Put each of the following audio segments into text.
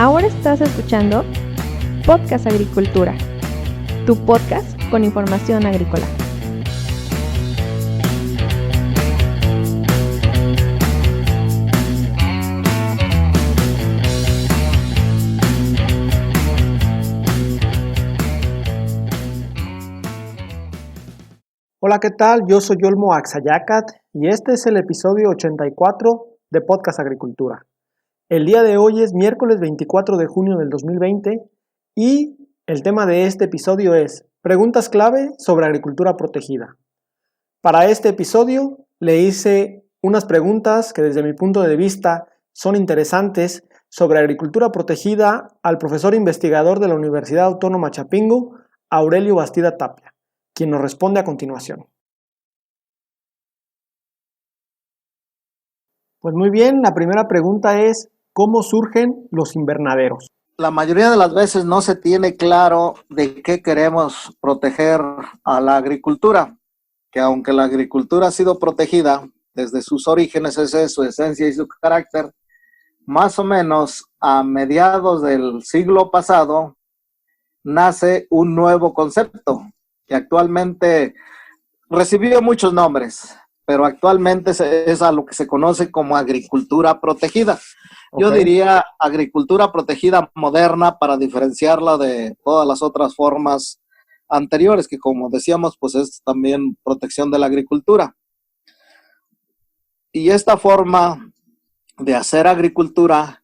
Ahora estás escuchando Podcast Agricultura, tu podcast con información agrícola. Hola, ¿qué tal? Yo soy Olmo Axayacat y este es el episodio 84 de Podcast Agricultura. El día de hoy es miércoles 24 de junio del 2020 y el tema de este episodio es preguntas clave sobre agricultura protegida. Para este episodio le hice unas preguntas que desde mi punto de vista son interesantes sobre agricultura protegida al profesor investigador de la Universidad Autónoma Chapingo, Aurelio Bastida Tapia, quien nos responde a continuación. Pues muy bien, la primera pregunta es, ¿cómo surgen los invernaderos? La mayoría de las veces no se tiene claro de qué queremos proteger a la agricultura, que aunque la agricultura ha sido protegida desde sus orígenes, esa es su esencia y su carácter, más o menos a mediados del siglo pasado nace un nuevo concepto que actualmente recibió muchos nombres, pero actualmente es a lo que se conoce como agricultura protegida. Yo diría agricultura protegida moderna para diferenciarla de todas las otras formas anteriores, que como decíamos, pues es también protección de la agricultura. Y esta forma de hacer agricultura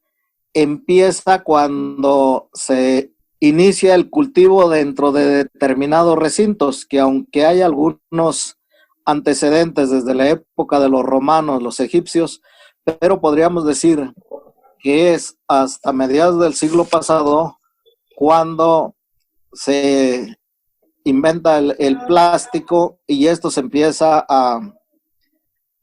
empieza cuando se inicia el cultivo dentro de determinados recintos, que aunque hay algunos antecedentes desde la época de los romanos, los egipcios, pero podríamos decir que es hasta mediados del siglo pasado cuando se inventa el plástico y esto se empieza a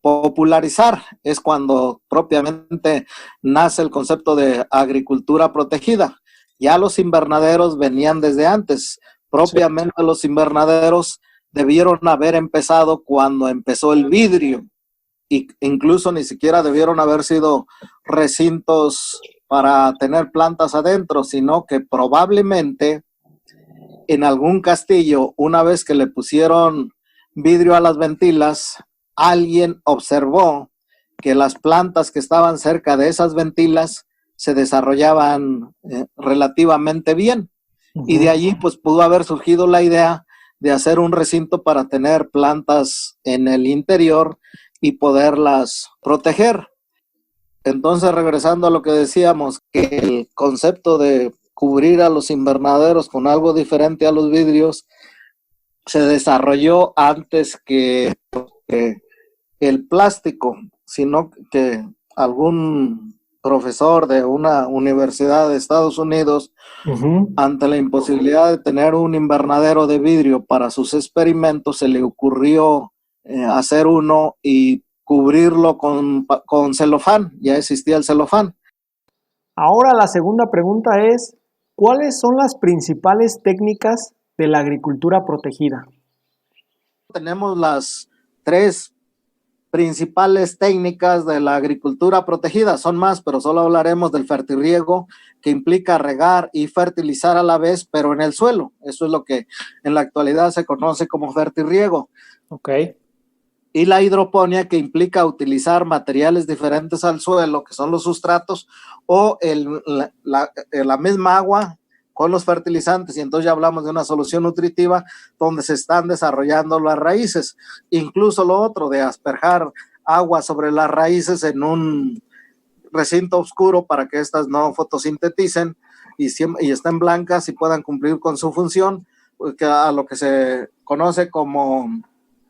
popularizar. Es cuando propiamente nace el concepto de agricultura protegida. Ya los invernaderos venían desde antes. Propiamente sí. Los invernaderos debieron haber empezado cuando empezó el vidrio. Y incluso ni siquiera debieron haber sido recintos para tener plantas adentro, sino que probablemente en algún castillo, una vez que le pusieron vidrio a las ventilas, alguien observó que las plantas que estaban cerca de esas ventilas se desarrollaban relativamente bien. Uh-huh. Y de allí pues pudo haber surgido la idea de hacer un recinto para tener plantas en el interior y poderlas proteger. Entonces, regresando a lo que decíamos, que el concepto de cubrir a los invernaderos con algo diferente a los vidrios se desarrolló antes que el plástico, sino que algún profesor de una universidad de Estados Unidos, uh-huh, ante la imposibilidad de tener un invernadero de vidrio para sus experimentos, se le ocurrió hacer uno y cubrirlo con celofán. Ya existía el celofán. Ahora la segunda pregunta es, ¿cuáles son las principales técnicas de la agricultura protegida? Tenemos las tres principales técnicas de la agricultura protegida. Son más, pero solo hablaremos del fertirriego, que implica regar y fertilizar a la vez, pero en el suelo. Eso es lo que en la actualidad se conoce como fertirriego. Okay. Y la hidroponía, que implica utilizar materiales diferentes al suelo, que son los sustratos, o la misma agua con los fertilizantes, y entonces ya hablamos de una solución nutritiva donde se están desarrollando las raíces. Incluso lo otro de asperjar agua sobre las raíces en un recinto oscuro para que éstas no fotosinteticen y estén blancas y puedan cumplir con su función, que a lo que se conoce como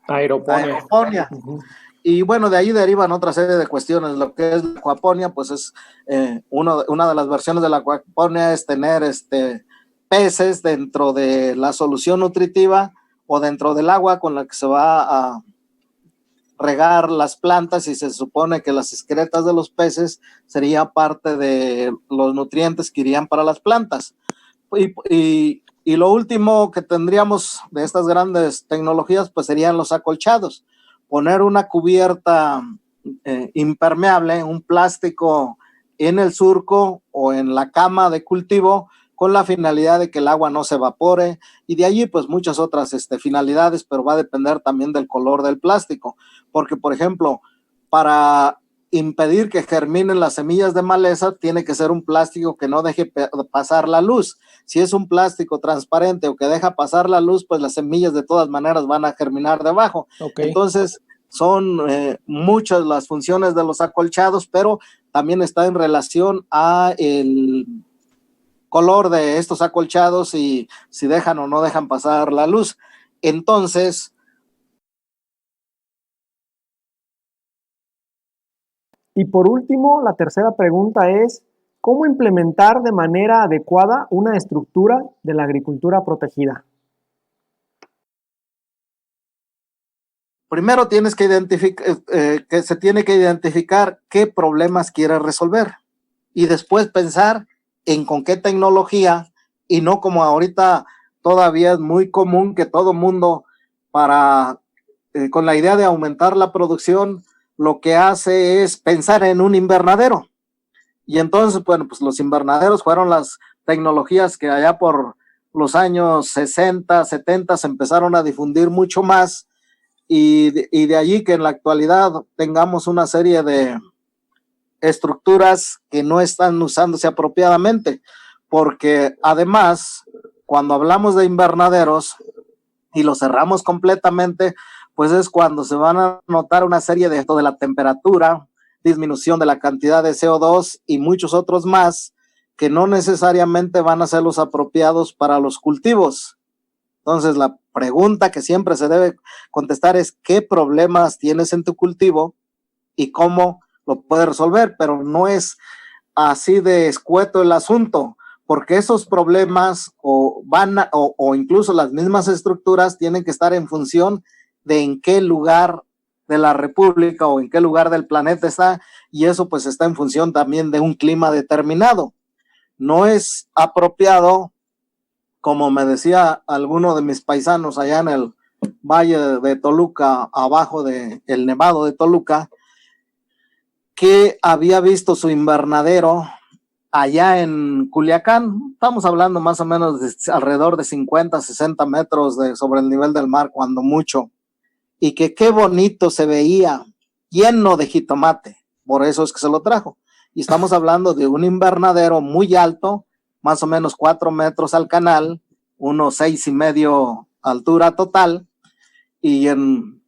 aeroponía. Uh-huh. Y bueno, de ahí derivan otra serie de cuestiones. Lo que es la acuaponía, pues es una de las versiones de la acuaponía es tener peces dentro de la solución nutritiva o dentro del agua con la que se va a regar las plantas, y se supone que las excretas de los peces sería parte de los nutrientes que irían para las plantas. Y lo último que tendríamos de estas grandes tecnologías, pues serían los acolchados. Poner una cubierta impermeable, un plástico en el surco o en la cama de cultivo con la finalidad de que el agua no se evapore, y de allí pues muchas otras finalidades, pero va a depender también del color del plástico, porque por ejemplo, para impedir que germinen las semillas de maleza, tiene que ser un plástico que no deje pasar la luz. Si es un plástico transparente o que deja pasar la luz, pues las semillas de todas maneras van a germinar debajo. Okay. Entonces, son muchas las funciones de los acolchados, pero también está en relación a el color de estos acolchados y si dejan o no dejan pasar la luz. Entonces, y por último, la tercera pregunta es, ¿cómo implementar de manera adecuada una estructura de la agricultura protegida? Primero tienes que identificar, que se tiene que identificar qué problemas quieres resolver y después pensar en con qué tecnología, y no como ahorita todavía es muy común que todo mundo con la idea de aumentar la producción, lo que hace es pensar en un invernadero. Y entonces, bueno, pues los invernaderos fueron las tecnologías que allá por los años 60, 70 se empezaron a difundir mucho más, y de allí que en la actualidad tengamos una serie de estructuras que no están usándose apropiadamente, porque además, cuando hablamos de invernaderos y los cerramos completamente, pues es cuando se van a notar una serie de esto de la temperatura, disminución de la cantidad de CO2 y muchos otros más que no necesariamente van a ser los apropiados para los cultivos. Entonces, la pregunta que siempre se debe contestar es qué problemas tienes en tu cultivo y cómo lo puedes resolver, pero no es así de escueto el asunto, porque esos problemas o incluso las mismas estructuras tienen que estar en función de en qué lugar de la República o en qué lugar del planeta está, y eso pues está en función también de un clima determinado. No es apropiado, como me decía alguno de mis paisanos allá en el Valle de Toluca, abajo del Nevado de Toluca, que había visto su invernadero allá en Culiacán. Estamos hablando más o menos de alrededor de 50, 60 metros sobre el nivel del mar, cuando mucho, y que qué bonito se veía, lleno de jitomate. Por eso es que se lo trajo. Y estamos hablando de un invernadero muy alto, más o menos 4 metros al canal, unos 6.5 altura total, y en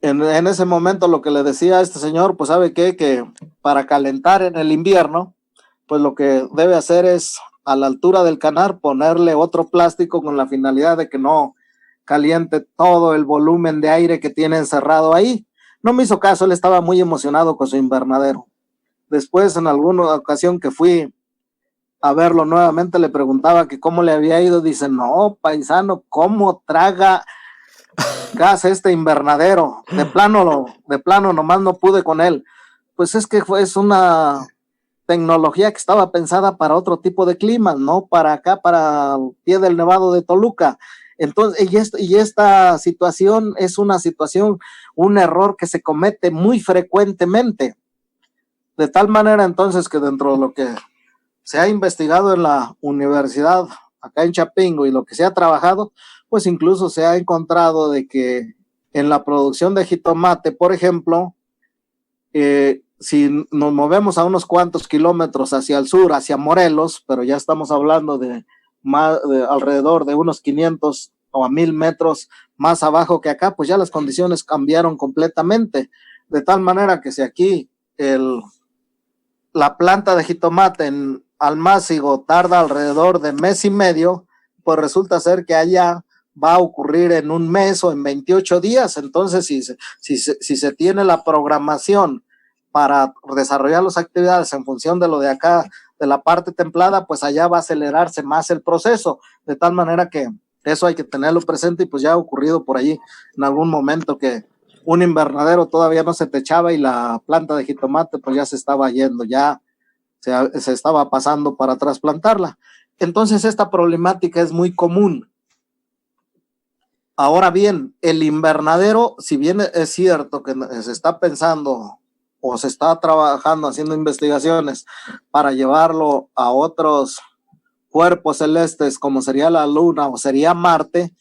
ese momento lo que le decía a este señor, pues sabe qué, que para calentar en el invierno, pues lo que debe hacer es a la altura del canal ponerle otro plástico con la finalidad de que no caliente todo el volumen de aire que tiene encerrado ahí. No me hizo caso, él estaba muy emocionado con su invernadero. Después, en alguna ocasión que fui a verlo nuevamente, le preguntaba que cómo le había ido. Dice, no, paisano, ¿cómo traga gas este invernadero? De plano nomás no pude con él. Pues es que es una tecnología que estaba pensada para otro tipo de clima, no para acá, para el pie del Nevado de Toluca. Entonces, y esta situación es un error que se comete muy frecuentemente. De tal manera entonces que dentro de lo que se ha investigado en la universidad acá en Chapingo y lo que se ha trabajado, pues incluso se ha encontrado de que en la producción de jitomate, por ejemplo, si nos movemos a unos cuantos kilómetros hacia el sur, hacia Morelos, pero ya estamos hablando de alrededor de unos 500 o a 1,000 metros más abajo que acá, pues ya las condiciones cambiaron completamente, de tal manera que si aquí la planta de jitomate en Almácigo tarda alrededor de 1,5 meses, pues resulta ser que allá va a ocurrir en 1 mes o en 28 días. Entonces, si se tiene la programación para desarrollar las actividades en función de lo de acá, de la parte templada, pues allá va a acelerarse más el proceso, de tal manera que eso hay que tenerlo presente. Y pues ya ha ocurrido por allí en algún momento que un invernadero todavía no se techaba y la planta de jitomate pues ya se estaba yendo, ya se estaba pasando para trasplantarla. Entonces esta problemática es muy común. Ahora bien, el invernadero, si bien es cierto que se está pensando o se está trabajando, haciendo investigaciones para llevarlo a otros cuerpos celestes como sería la Luna o sería Marte,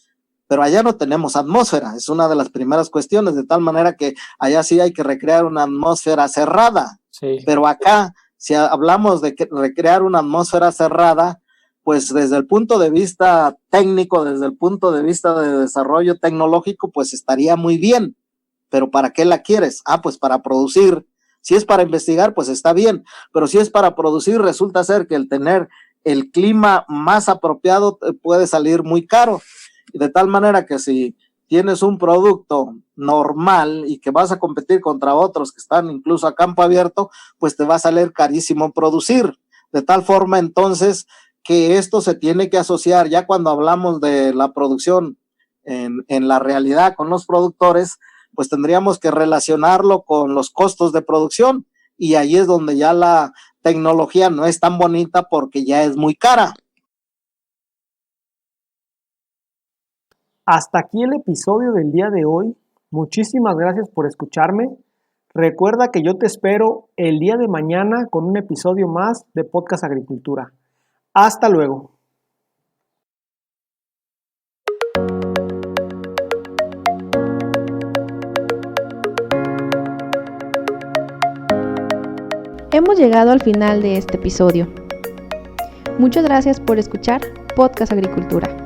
pero allá no tenemos atmósfera, es una de las primeras cuestiones, de tal manera que allá sí hay que recrear una atmósfera cerrada, Sí. Pero acá, si hablamos de recrear una atmósfera cerrada, pues desde el punto de vista técnico, desde el punto de vista de desarrollo tecnológico, pues estaría muy bien, pero ¿para qué la quieres? Pues para producir. Si es para investigar, pues está bien, pero si es para producir, resulta ser que el tener el clima más apropiado puede salir muy caro, de tal manera que si tienes un producto normal y que vas a competir contra otros que están incluso a campo abierto, pues te va a salir carísimo producir, de tal forma entonces que esto se tiene que asociar ya cuando hablamos de la producción en la realidad con los productores, pues tendríamos que relacionarlo con los costos de producción, y ahí es donde ya la tecnología no es tan bonita porque ya es muy cara. Hasta aquí el episodio del día de hoy. Muchísimas gracias por escucharme. Recuerda que yo te espero el día de mañana con un episodio más de Podcast Agricultura. Hasta luego. Hemos llegado al final de este episodio. Muchas gracias por escuchar Podcast Agricultura.